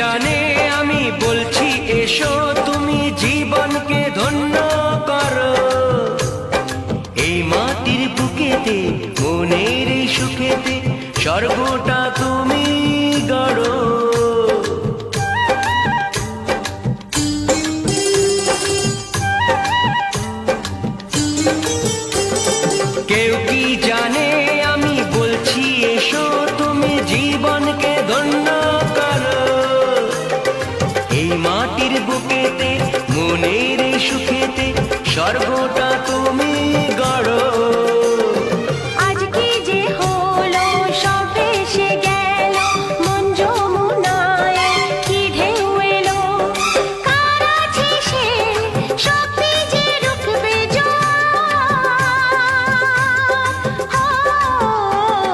জানে আমি বলছি এসো তুমি জীবনকে ধন্য করো। এই মাটির বুকেতে মনের এই সুখেতে স্বর্গটা তুমি গড়ো। কেউ কি জানে আমি বলছি এসো তুমি জীবনকে ধন্য করো। এই মাটির বুকেতে মনের এই সুখেতে স্বর্গটা তুমি